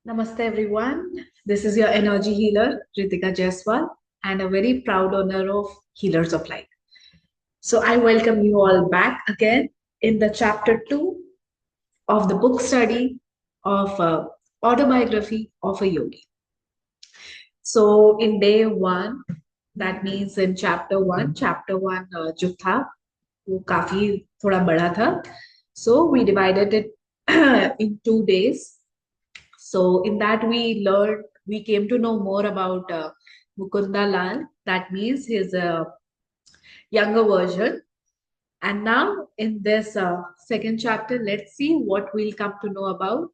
Namaste everyone. This is your energy healer, Ritika Jaiswal, and a very proud owner of Healers of Light. So I welcome you all back again in the chapter 2 of the book study of Autobiography of a Yogi. So in day 1, that means in chapter 1 जो था वो काफी थोड़ा बड़ा था. So we divided it in 2 days. So in that we came to know more about Mukunda Lal. That means his younger version. And now in this second chapter, let's see what we'll come to know about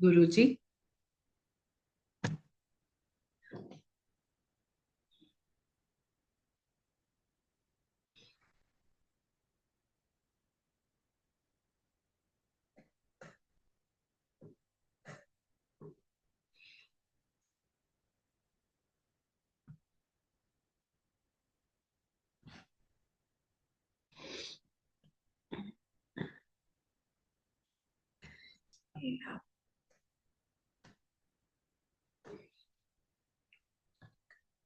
Guruji. Yeah.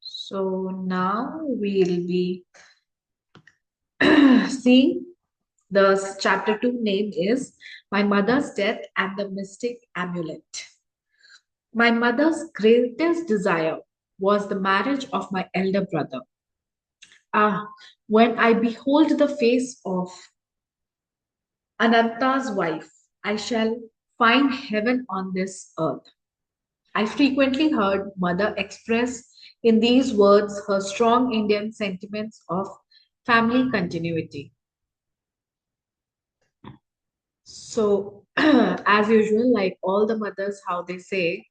So now we'll be seeing the chapter 2 name is My Mother's Death and the Mystic Amulet. My mother's greatest desire was the marriage of my elder brother. Ah, when I behold the face of Ananta's wife, I shall find heaven on this earth. I frequently heard mother express in these words her strong Indian sentiments of family continuity. So, as usual, like all the mothers, how they say,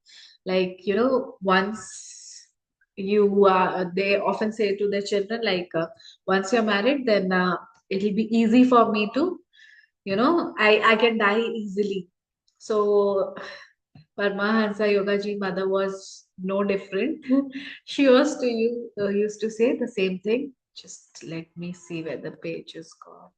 once they often say to their children, once you're married, then it'll be easy for me to, I can die easily. So, Paramahansa Yogaji mother was no different. She used to say the same thing. Just let me see where the page is gone.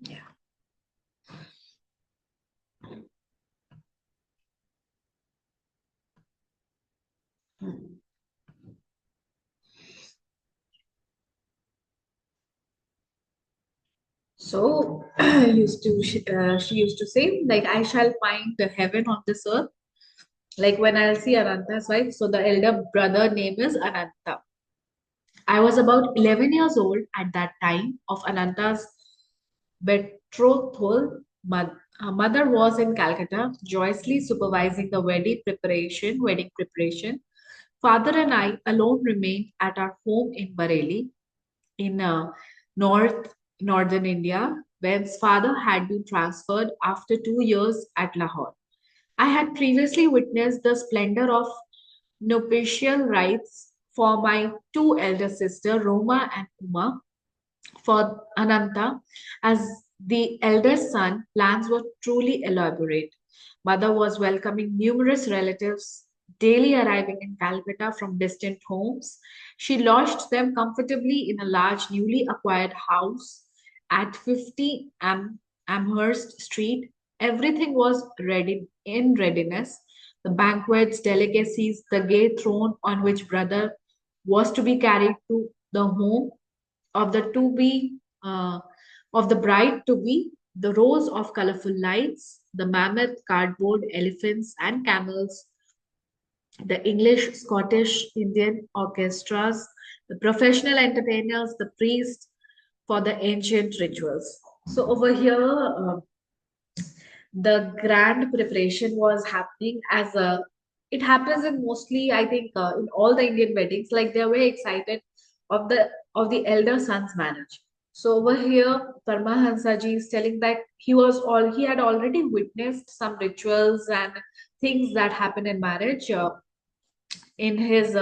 Yeah. So she used to say, like, I shall find the heaven on this earth, like when I'll see Ananta's wife. So the elder brother name is Ananta. I was about 11 years old at that time of Ananta's betrothal. Her mother was in Calcutta, joyously supervising the wedding preparation. Father and I alone remained at our home in Bareilly, in northern India, whence father had been transferred after 2 years at Lahore. I had previously witnessed the splendor of nuptial rites for my two elder sisters, Roma and Uma. For Ananta, as the eldest son, plans were truly elaborate. Mother was welcoming numerous relatives daily arriving in Calcutta from distant homes. She lodged them comfortably in a large newly acquired house at 50 Amherst Street. Everything was ready in readiness. The banquets, delicacies, the gay throne on which brother was to be carried to the home of the to be of the bride to be, the rows of colorful lights, the mammoth cardboard elephants and camels, the English, Scottish, Indian orchestras, the professional entertainers, the priests for the ancient rituals. So over here, the grand preparation was happening as a. It happens in mostly, I think, in all the Indian weddings. Like they're very excited of the elder son's marriage. So over here, Paramahansaji is telling that he had already witnessed some rituals and things that happen in marriage in his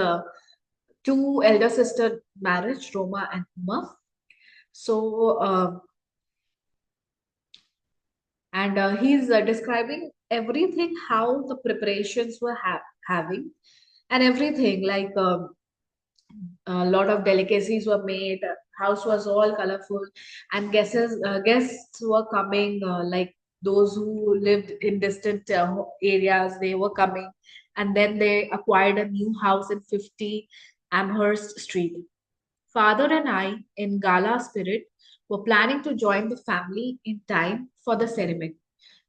two elder sister marriage, Roma and Uma. So and he's describing everything how the preparations were having and everything like a lot of delicacies were made. House was all colorful, and guests were coming. Like those who lived in distant areas, they were coming, and then they acquired a new house in 50 Amherst Street. Father and I, in gala spirit, were planning to join the family in time for the ceremony.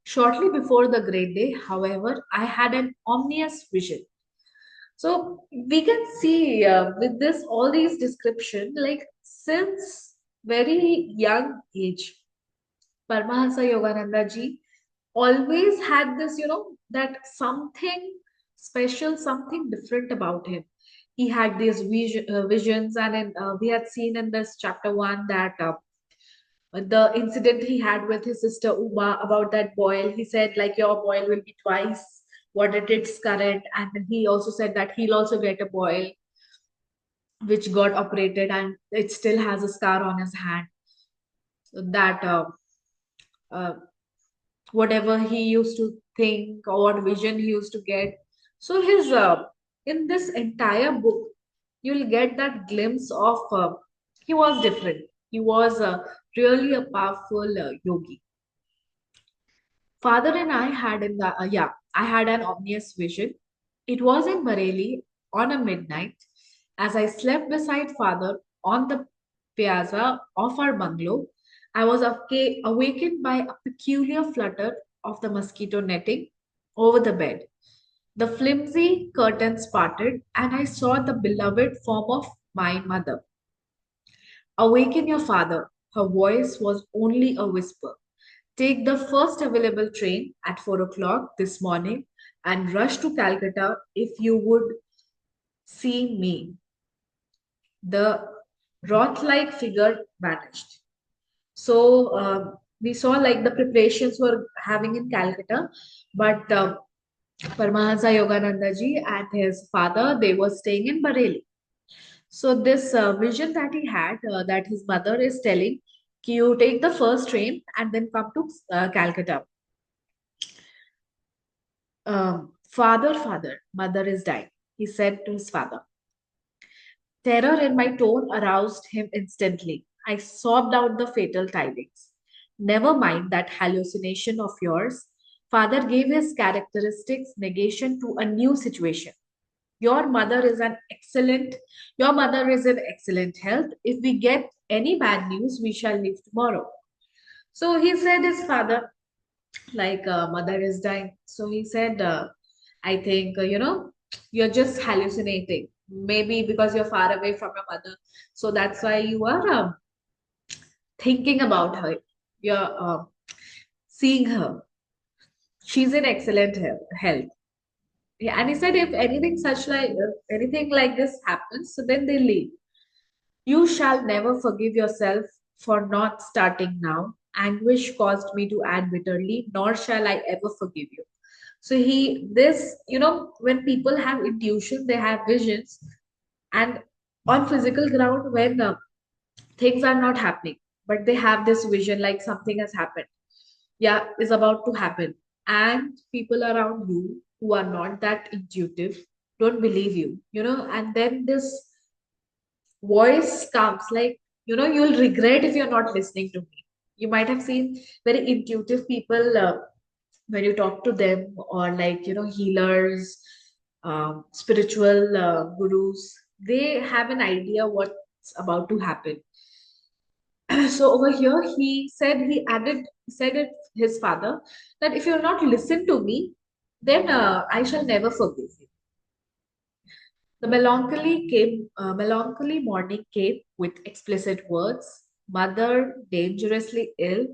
Shortly before the great day, however, I had an ominous vision. So we can see with this all these description, like since very young age, Paramahansa Yogananda ji always had this, that something special, something different about him. He had these visions, and we had seen in this chapter one that the incident he had with his sister Uma about that boil. He said, like, your boil will be twice what it is current. And then he also said that he'll also get a boil which got operated and it still has a scar on his hand. So that uh, whatever he used to think or what vision he used to get. So his in this entire book, you'll get that glimpse of he was different. He was really a powerful yogi. Father and I had I had an ominous vision. It was in Bareilly on a midnight as I slept beside father on the piazza of our bungalow. I was awakened by a peculiar flutter of the mosquito netting over the bed. The flimsy curtains parted, and I saw the beloved form of my mother. Awaken your father. Her voice was only a whisper. Take the first available train at 4 o'clock this morning and rush to Calcutta if you would see me. The wrath like figure vanished. So we saw like the preparations were having in Calcutta, but Paramahansa Yogananda ji and his father, they were staying in Bareilly. So this vision that he had, that his mother is telling, "Ki you take the first train and then come to Calcutta." Father, mother is dying, he said to his father. Terror in my tone aroused him instantly. I sobbed out the fatal tidings. Never mind that hallucination of yours. Father gave his characteristics negation to a new situation. Your mother is an excellent, your mother is in excellent health. If we get any bad news, we shall leave tomorrow. So he said his father, like mother is dying. So he said, I think you're just hallucinating, maybe because you're far away from your mother, so that's why you are thinking about her. You're seeing her. She's in excellent health. Yeah, and he said if anything such like anything like this happens, so then they leave. You shall never forgive yourself for not starting now. Anguish caused me to add bitterly, nor shall I ever forgive you. So when people have intuition, they have visions, and on physical ground, when things are not happening, but they have this vision like something has happened, yeah, is about to happen, and people around you who are not that intuitive don't believe you, and then this voice comes like, you'll regret if you're not listening to me. You might have seen very intuitive people when you talk to them, or like healers, spiritual gurus, they have an idea what's about to happen. So over here he said it his father that if you'll not listen to me, then I shall never forgive you. The melancholy morning came with explicit words: "Mother dangerously ill,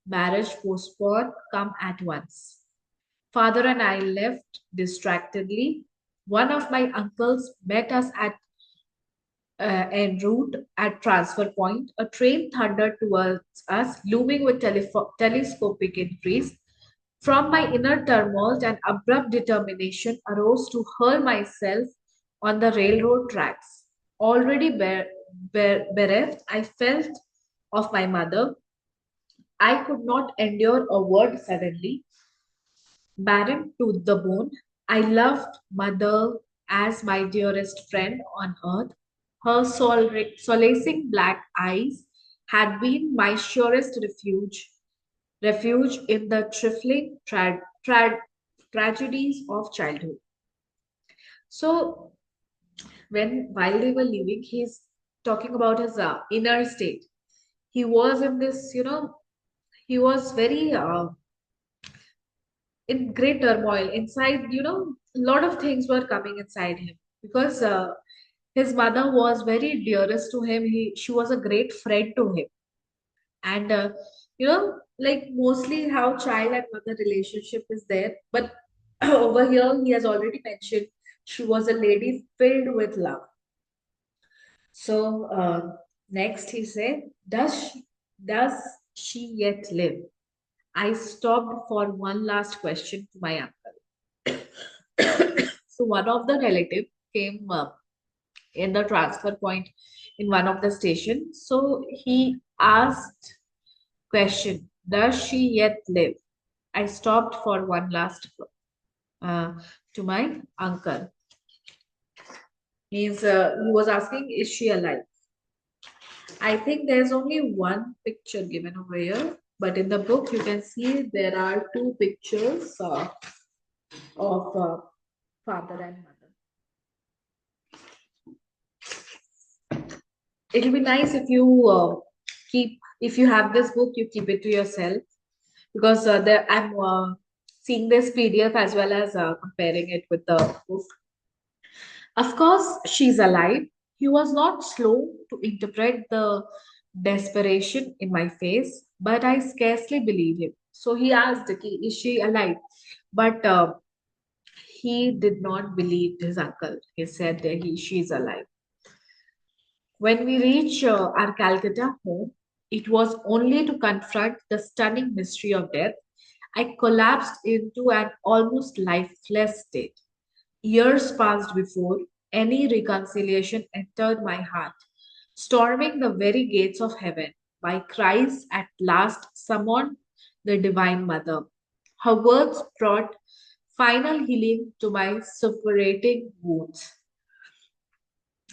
marriage postponed, come at once." Father and I left distractedly. One of my uncles met us at en route at transfer point, a train thundered towards us, looming with telescopic increase. From my inner turmoil, an abrupt determination arose to hurl myself on the railroad tracks. Already bereft, I felt of my mother. I could not endure a word suddenly, barren to the bone. I loved mother as my dearest friend on earth. Her solacing black eyes had been my surest refuge in the trifling tragedies of childhood. So, while they were leaving, he's talking about his inner state. He was in this, he was very in great turmoil inside. A lot of things were coming inside him because his mother was very dearest to him. She was a great friend to him, and like mostly how child and mother relationship is there, but over here he has already mentioned she was a lady filled with love. So next he said, does she yet live? I stopped for one last question to my uncle. So one of the relative came in the transfer point in one of the stations. So he asked question, does she yet live? I stopped for one last uh, to my uncle. He was asking, is she alive? I think there's only one picture given over here, but in the book you can see there are two pictures of father and mother. It'll be nice if you if you have this book, you keep it to yourself because I'm seeing this PDF as well as comparing it with the book. Of course, she's alive. He was not slow to interpret the desperation in my face, but I scarcely believe him. So he asked, "Okay, is she alive?" But he did not believe his uncle. He said that she's alive. When we reached our Calcutta home, it was only to confront the stunning mystery of death. I collapsed into an almost lifeless state. Years passed before any reconciliation entered my heart. Storming the very gates of heaven, my cries at last summoned the Divine Mother. Her words brought final healing to my suppurating wounds.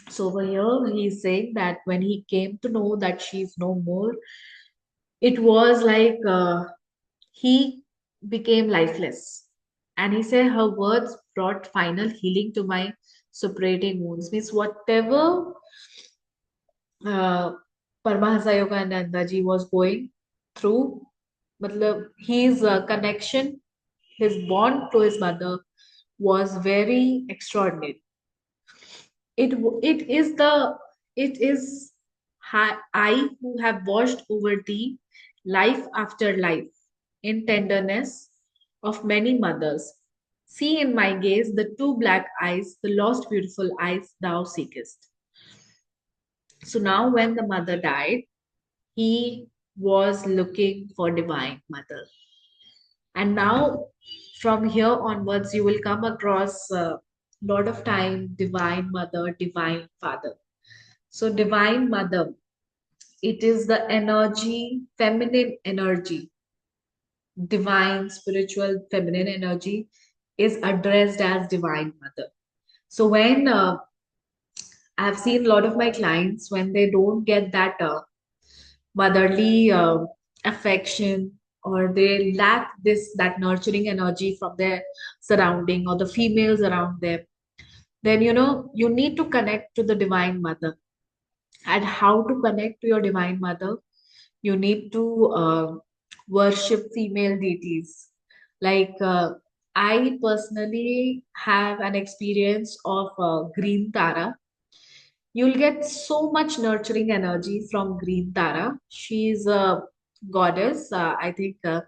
So over here, he's saying that when he came to know that she's no more, it was like he became lifeless. And he said her words brought final healing to my suppurating wounds. Means whatever uh, Paramahansa Yogananda ji was going through, his connection, his bond to his mother was very extraordinary. It is I who have watched over thee life after life in tenderness of many mothers. See in my gaze the two black eyes, the lost beautiful eyes thou seekest. So now when the mother died, he was looking for divine mother. And now from here onwards, you will come across a lot of time divine mother, divine father. So divine mother, it is the energy, feminine energy, divine, spiritual, feminine energy is addressed as divine mother. So when I've seen a lot of my clients when they don't get that motherly affection or they lack this that nurturing energy from their surrounding or the females around them, then you need to connect to the divine mother. And how to connect to your divine mother? You need to worship female deities. Like I personally have an experience of green tara. You'll get so much nurturing energy from green tara. She's a goddess, I think uh,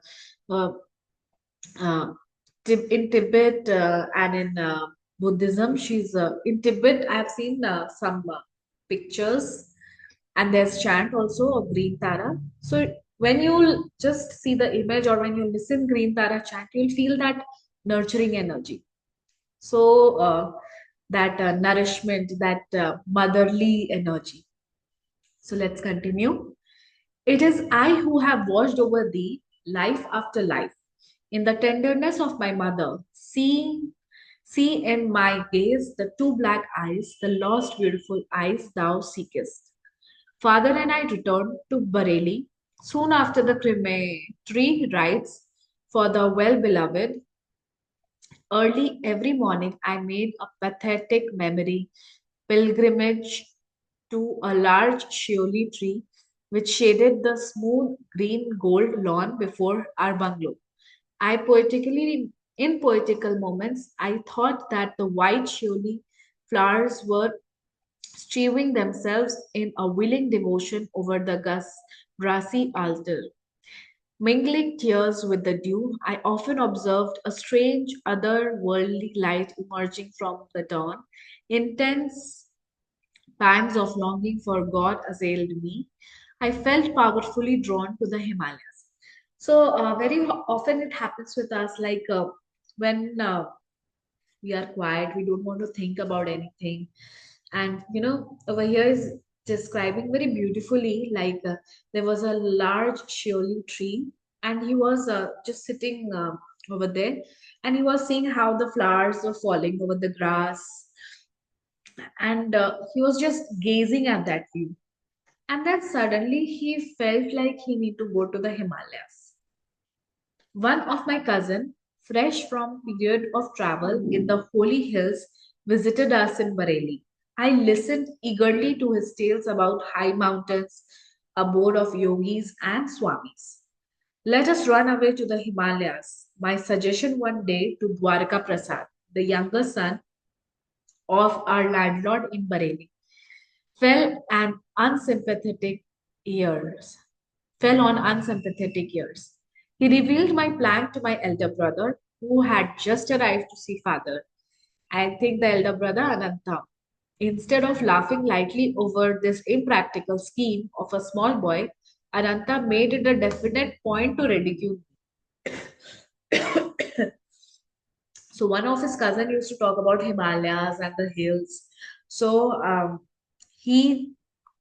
uh, in Tibet and in Buddhism. She's in Tibet. I've seen some. pictures, and there's chant also of Green Tara. So when you just see the image or when you listen Green Tara chant, you'll feel that nurturing energy. So that nourishment, that motherly energy. So let's continue. It is I who have watched over thee life after life. In the tenderness of my mother, see in my gaze the two black eyes, the lost beautiful eyes thou seekest. Father and I returned to Bareilly soon after the crematory rites for the well beloved. Early every morning, I made a pathetic memory pilgrimage to a large shioli tree which shaded the smooth green gold lawn before our bungalow. In poetical moments, I thought that the white shioli flowers were strewing themselves in a willing devotion over the grassy altar. Mingling tears with the dew, I often observed a strange, otherworldly light emerging from the dawn. Intense pangs of longing for God assailed me. I felt powerfully drawn to the Himalayas. So, very often it happens with us, like when we are quiet, we don't want to think about anything. And over here is describing very beautifully, like there was a large shioli tree, and he was just sitting over there, and he was seeing how the flowers were falling over the grass, and he was just gazing at that view. And then suddenly he felt like he need to go to the Himalayas. One of my cousin, fresh from period of travel in the holy hills, visited us in Bareilly. I listened eagerly to his tales about high mountains, abode of yogis and swamis. Let us run away to the Himalayas. My suggestion one day to Dwarka Prasad, the younger son of our landlord in Bareilly, fell an unsympathetic ears fell on unsympathetic ears. He revealed my plan to my elder brother, who had just arrived to see father. I think the elder brother Ananta. Instead of laughing lightly over this impractical scheme of a small boy, Ananta made it a definite point to ridicule me. So one of his cousin used to talk about Himalayas and the hills. So he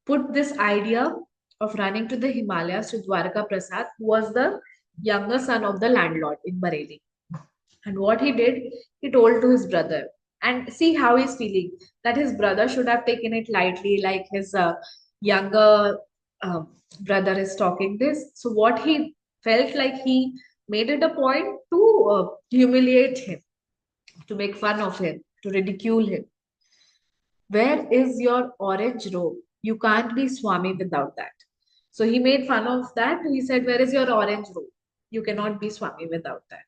put this idea of running to the Himalayas to Dwarka Prasad, who was the younger son of the landlord in Bareilly. And what he did, he told to his brother. And see how he's feeling. That his brother should have taken it lightly, like his younger brother is talking this. So what he felt like, he made it a point to humiliate him, to make fun of him, to ridicule him. Where is your orange robe? You can't be Swami without that. So he made fun of that. He said, where is your orange robe? You cannot be Swami without that.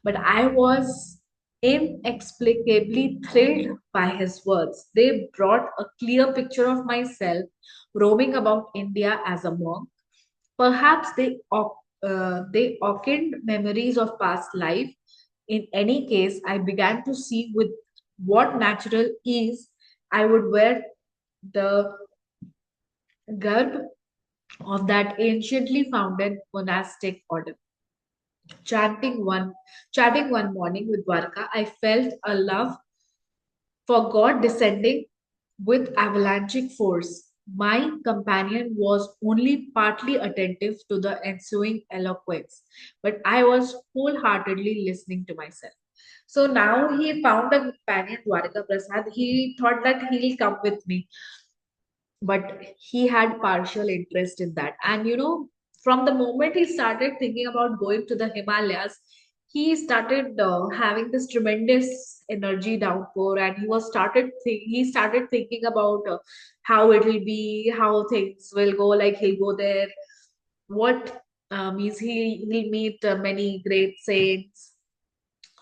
But I was inexplicably thrilled by his words. They brought a clear picture of myself roaming about India as a monk. Perhaps they awakened memories of past life. In any case, I began to see with what natural ease I would wear the garb of that anciently founded monastic order. Chanting one, Chatting one morning with Dwarka, I felt a love for God descending with avalanchic force. My companion was only partly attentive to the ensuing eloquence, but I was wholeheartedly listening to myself. So now he found a companion, Dwarka Prasad. He thought that he'll come with me, but he had partial interest in that. And from the moment he started thinking about going to the Himalayas, he started having this tremendous energy downpour, and he started thinking about how it will be, how things will go, like he'll go there, what means he'll meet many great saints.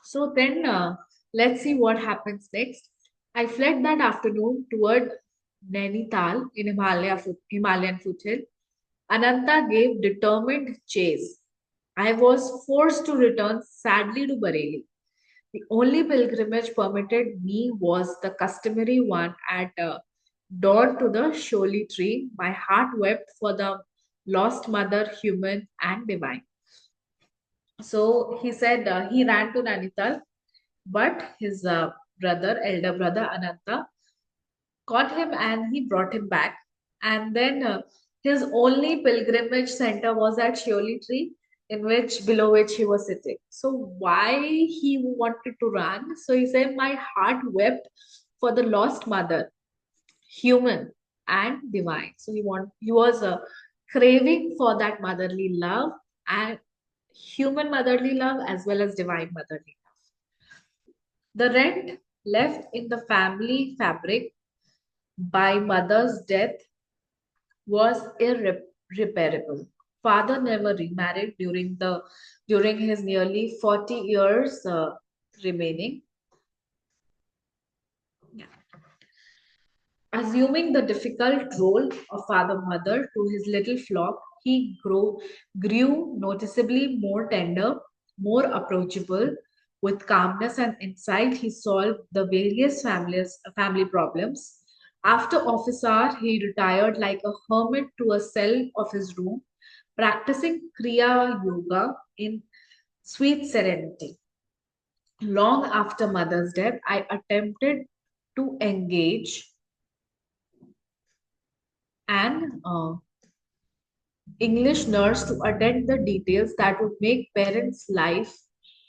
So then, let's see what happens next. I fled that afternoon toward Nainital in Himalayan foothill. Ananta gave determined chase. I was forced to return sadly to Bareilly. The only pilgrimage permitted me was the customary one at Dawn to the showy tree, my heart wept for the lost mother, human and divine. So he said he ran to Nainital, but his elder brother Ananta, caught him and he brought him back. And then his only pilgrimage center was at Shioli tree, in which below which he was sitting. So why he wanted to run? So he said, "My heart wept for the lost mother, human and divine." So he was craving for that motherly love and human motherly love as well as divine motherly love. The rent left in the family fabric by mother's death was irreparable. Father never remarried during his nearly 40 years remaining. Yeah. Assuming the difficult role of father-mother to his little flock, grew noticeably more tender, more approachable. With calmness and insight, he solved the various family problems. After office hour, he retired like a hermit to a cell of his room, practicing Kriya Yoga in sweet serenity. Long after mother's death, I attempted to engage an English nurse to attend the details that would make parents' life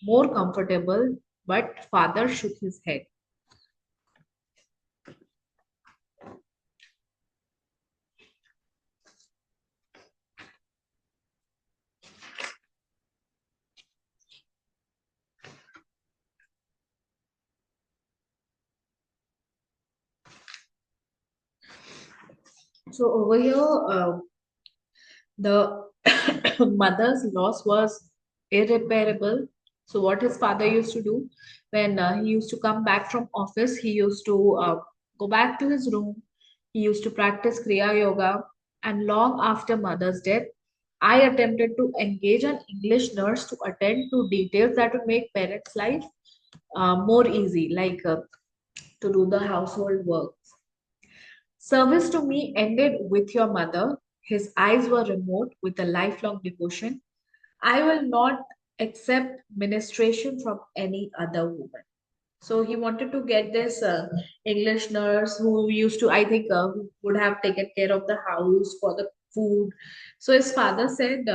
more comfortable, but father shook his head. So over here, the mother's loss was irreparable. So what his father used to do when he used to come back from office, he used to go back to his room. He used to practice Kriya Yoga. And long after mother's death, I attempted to engage an English nurse to attend to details that would make parents' life more easy, like to do the household work. Service to me ended with your mother. His eyes were remote with a lifelong devotion. I will not accept ministration from any other woman. So he wanted to get this English nurse who used to, I think, who would have taken care of the house for the food. So his father said,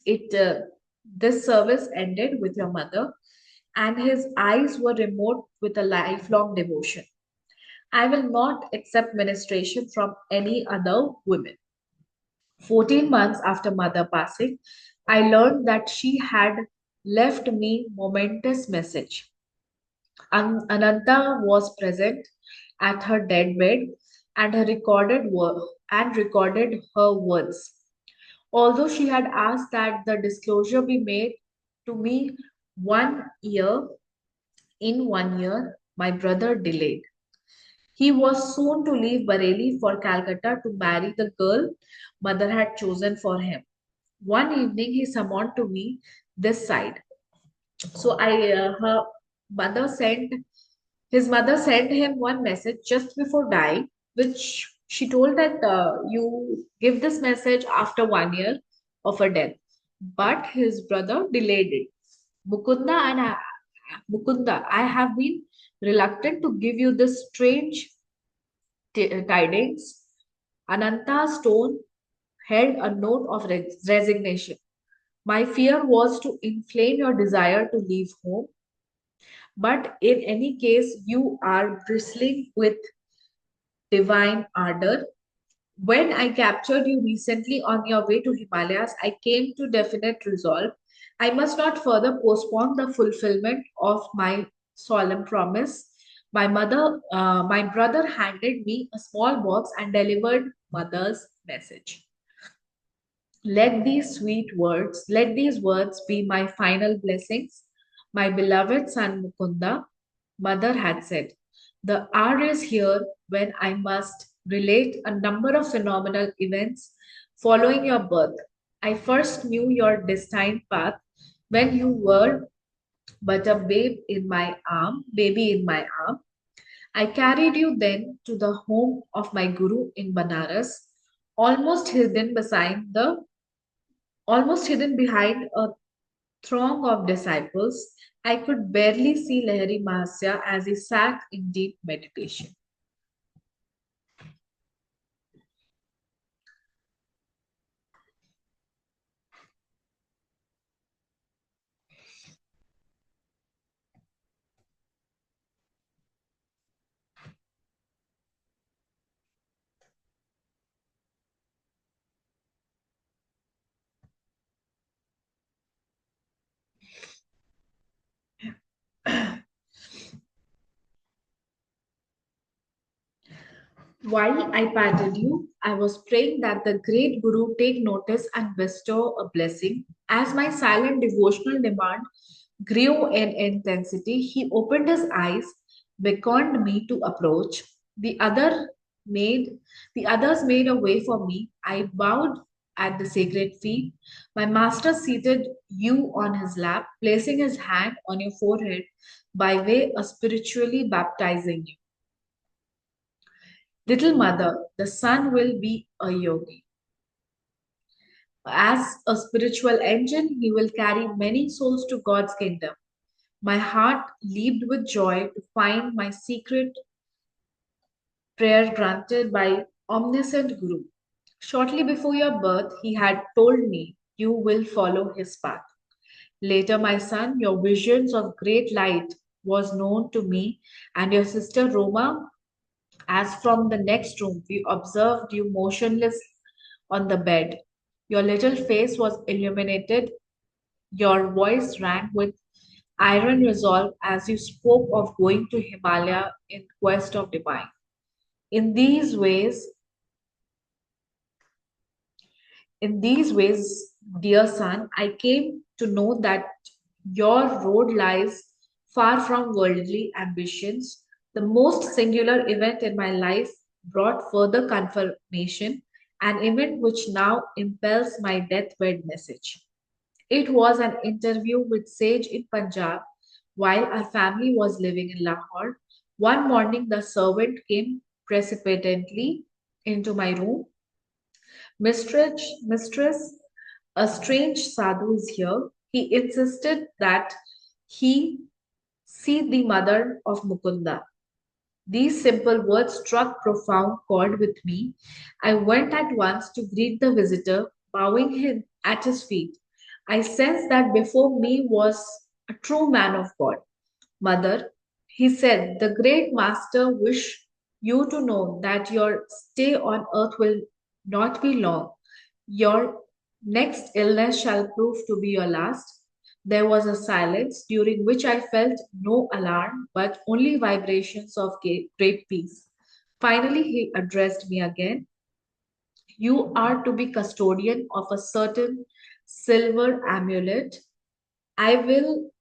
"It this service ended with your mother, and his eyes were remote with a lifelong devotion. I will not accept ministration from any other women." 14 months after mother passing, I learned that she had left me momentous message. Ananta was present at her deathbed and recorded her words. Although she had asked that the disclosure be made to me 1 year, in 1 year, my brother delayed. He was soon to leave Bareilly for Calcutta to marry the girl mother had chosen for him. One evening, he summoned to me this side. So her mother sent his mother sent him one message just before dying, which she told that you give this message after 1 year of her death. But his brother delayed it. Mukunda, I have been reluctant to give you this strange tidings. Ananta Stone held a note of resignation. My fear was to inflame your desire to leave home, but in any case, you are bristling with divine ardor. When I captured you recently on your way to Himalayas, I came to definite resolve. I must not further postpone the fulfillment of my solemn promise. My brother handed me a small box and delivered mother's message. Let these words be my final blessings. My beloved son Mukunda, mother had said, the hour is here when I must relate a number of phenomenal events following your birth. I first knew your destined path when you were but a baby in my arm. I carried you then to the home of my guru in Banaras, almost hidden beside the almost hidden behind a throng of disciples. I could barely see Lahari Mahasya as he sat in deep meditation. While I patted you, I was praying that the great Guru take notice and bestow a blessing. As my silent devotional demand grew in intensity, he opened his eyes, beckoned me to approach. The other made the others made a way for me. I bowed at the sacred feet. My master seated you on his lap, placing his hand on your forehead by way of spiritually baptizing you. Little mother, the son will be a yogi. As a spiritual engine, he will carry many souls to God's kingdom. My heart leaped with joy to find my secret prayer granted by omniscient Guru. Shortly before your birth, he had told me you will follow his path. Later, my son, your visions of great light was known to me and your sister Roma. As from the next room, we observed you motionless on the bed. Your little face was illuminated, your voice rang with iron resolve as you spoke of going to Himalaya in quest of divine. In these ways, in these ways, dear son, I came to know that your road lies far from worldly ambitions. The most singular event in my life brought further confirmation, an event which now impels my deathbed message. It was an interview with Sage in Punjab while our family was living in Lahore. One morning, the servant came precipitately into my room. Mistress, a strange sadhu is here. He insisted that he see the mother of Mukunda. These simple words struck profound chord with me. I went at once to greet the visitor, bowing him at his feet. I sensed that before me was a true man of God. Mother, he said, the great master wish you to know that your stay on earth will not be long. Your next illness shall prove to be your last. There was a silence during which I felt no alarm but only vibrations of great peace. Finally, he addressed me again. You are to be custodian of a certain silver amulet. I will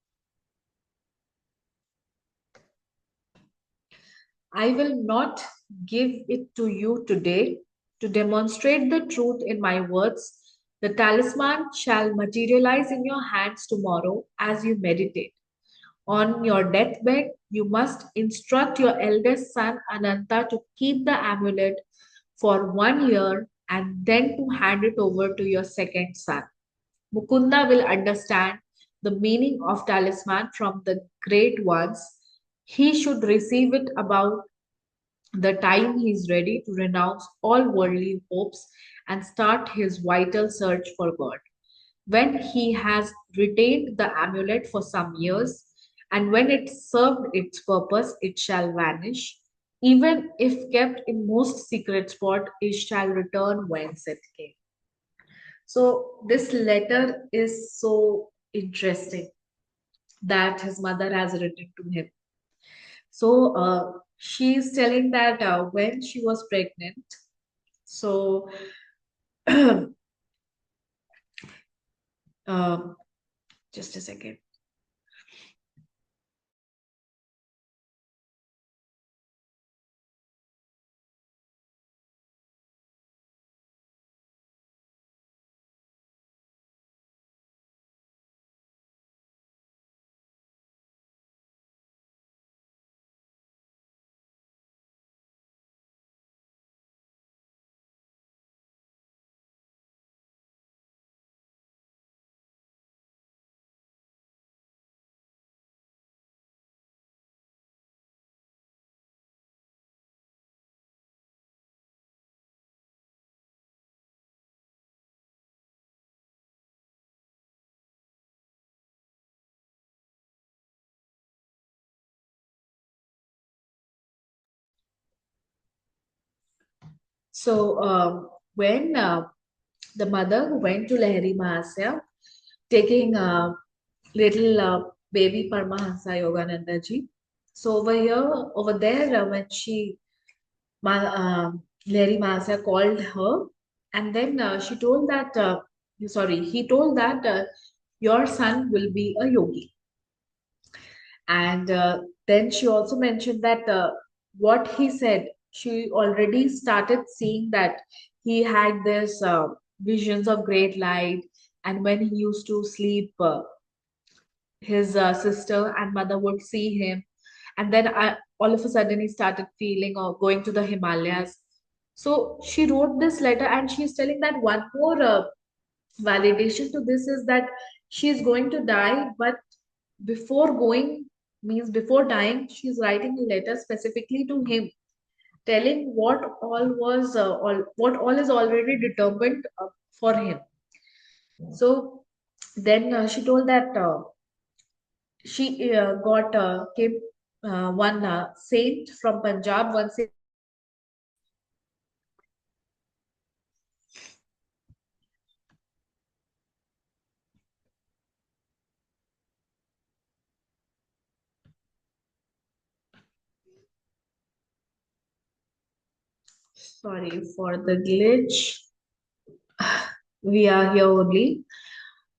I will not give it to you today to demonstrate the truth in my words. The talisman shall materialize in your hands tomorrow as you meditate. On your deathbed, you must instruct your eldest son Ananta to keep the amulet for 1 year and then to hand it over to your second son. Mukunda will understand the meaning of talisman from the great ones. He should receive it about the time he is ready to renounce all worldly hopes and start his vital search for God. When he has retained the amulet for some years, and when it served its purpose, it shall vanish. Even if kept in most secret spot, it shall return whence it came. So this letter is so interesting that his mother has written to him. So she's telling that when she was pregnant, so um, just a second. So when the mother who went to Lahiri Mahasya, taking little baby Paramahansa Yogananda ji. So over there, when Lahiri Mahasya called her, and then she told that, sorry, he told that your son will be a yogi. And then she also mentioned that what he said, she already started seeing that he had this visions of great light. And when he used to sleep, his sister and mother would see him. And then all of a sudden, he started feeling or going to the Himalayas. So she wrote this letter, and she's telling that one more validation to this is that she's going to die, but before going, means before dying, she's writing a letter specifically to him, telling what all is already determined for him. So then she told that she got came one saint from Punjab, one saint. Sorry for the glitch. We are here only,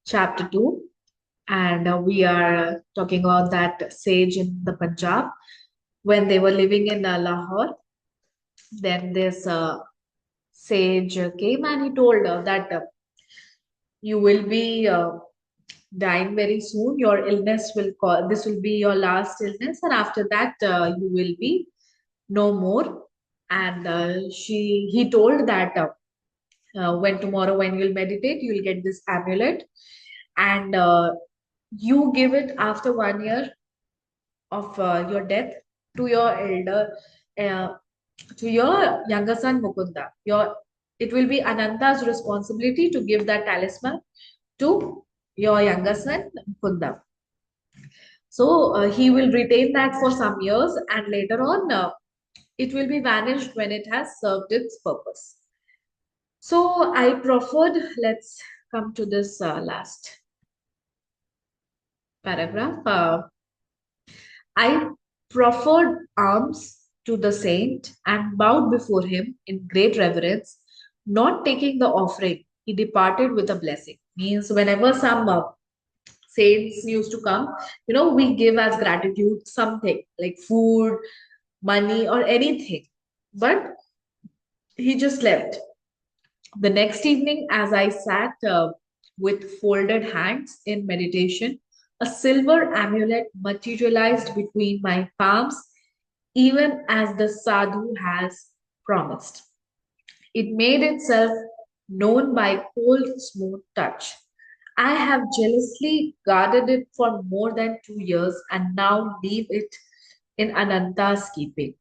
chapter 2, and we are talking about that sage in the Punjab. When they were living in Lahore, then this sage came and he told her that you will be dying very soon. Your illness will call, this will be your last illness, and after that, you will be no more. And he told that when tomorrow, when you'll meditate, you'll get this amulet, and you give it after 1 year of your death to your uh, to your younger son Mukunda. It will be Ananta's responsibility to give that talisman to your younger son Mukunda. So he will retain that for some years, and later on, it will be vanished when it has served its purpose. So I preferred. Let's come to this last paragraph. I proffered alms to the saint and bowed before him in great reverence. Not taking the offering, he departed with a blessing. Means whenever some saints used to come, we give as gratitude something like food, money, or anything. But he just left. The next evening, as I sat with folded hands in meditation, a silver amulet materialized between my palms, even as the sadhu has promised. It made itself known by cold, smooth touch. I have jealously guarded it for more than 2 years and now leave it in Ananta's keeping.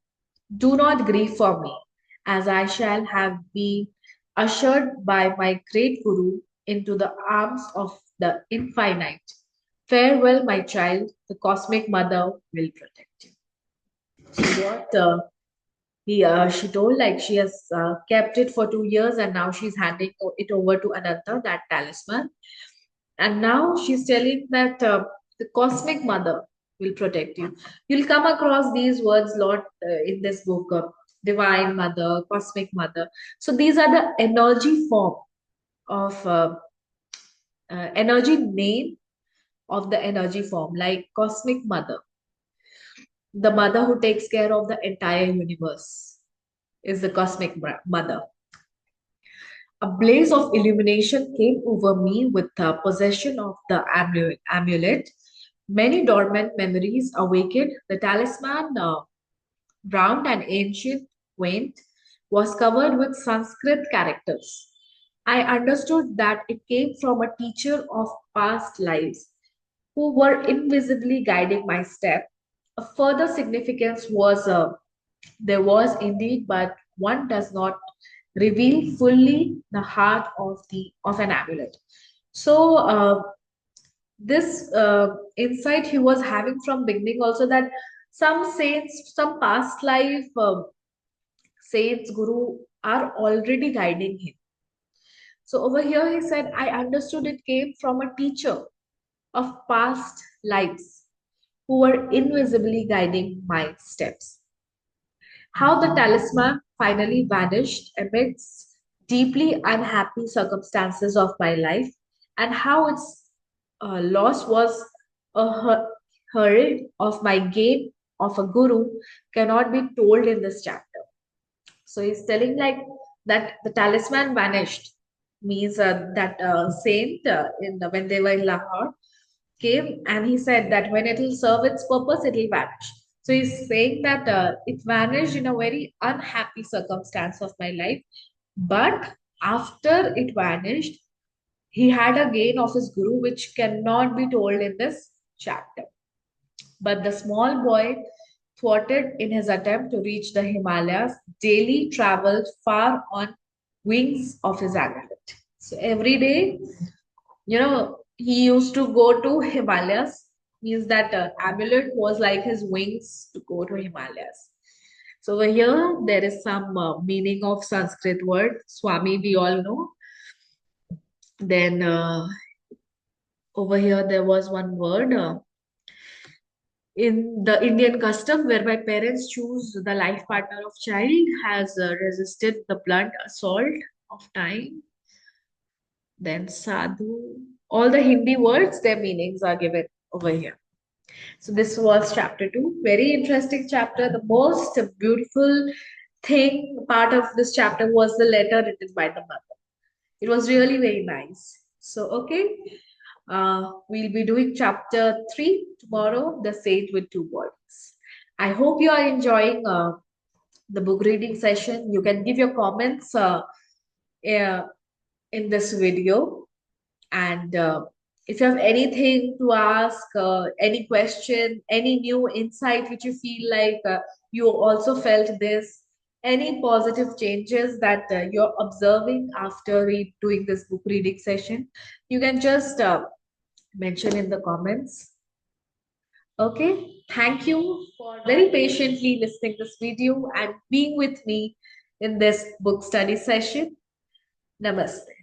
Do not grieve for me, as I shall have been ushered by my great Guru into the arms of the infinite. Farewell, my child, the cosmic mother will protect you. So, what she told, like she has kept it for 2 years and now she's handing it over to Ananta, that talisman. And now she's telling that the cosmic mother will protect you. You'll come across these words a lot in this book, divine mother, cosmic mother. So these are the energy form of energy name of the energy form, like cosmic mother, the mother who takes care of the entire universe is the cosmic mother. A blaze of illumination came over me with the possession of the amulet. Many dormant memories awakened. The talisman, round and ancient, quaint, was covered with Sanskrit characters. I understood that it came from a teacher of past lives who were invisibly guiding my step. A further significance was there was indeed, but one does not reveal fully the heart of an amulet. So this insight he was having from beginning also, that some saints, some past life saints, guru are already guiding him. So over here, he said, I understood it came from a teacher of past lives who were invisibly guiding my steps. How the talisman finally vanished amidst deeply unhappy circumstances of my life, and how its loss was a hurry of my gain of a guru cannot be told in this chapter. So he's telling like that the talisman vanished means that saint when they were in Lahore came and he said that when it will serve its purpose, it will vanish. So he's saying that it vanished in a very unhappy circumstance of my life. But after it vanished, he had a gain of his guru, which cannot be told in this chapter. But the small boy, thwarted in his attempt to reach the Himalayas, daily traveled far on wings of his amulet. So every day, he used to go to Himalayas, means that amulet was like his wings to go to Himalayas. So over here, there is some meaning of Sanskrit word, Swami, we all know. Then over here, there was one word. In the Indian custom, whereby parents choose the life partner of child, has resisted the blunt assault of time. Then sadhu, all the Hindi words, their meanings are given over here. So this was chapter 2. Very interesting chapter. The most beautiful thing part of this chapter was the letter written by the mother. It was really very nice. So okay, we'll be doing chapter 3 tomorrow, The Saint with Two Bodies. I hope you are enjoying the book reading session. You can give your comments uh, in this video. And if you have anything to ask, any question, any new insight which you feel like you also felt this, any positive changes that you're observing after doing this book reading session, you can just mention in the comments. Okay, thank you for very patiently listening this video and being with me in this book study session. Namaste.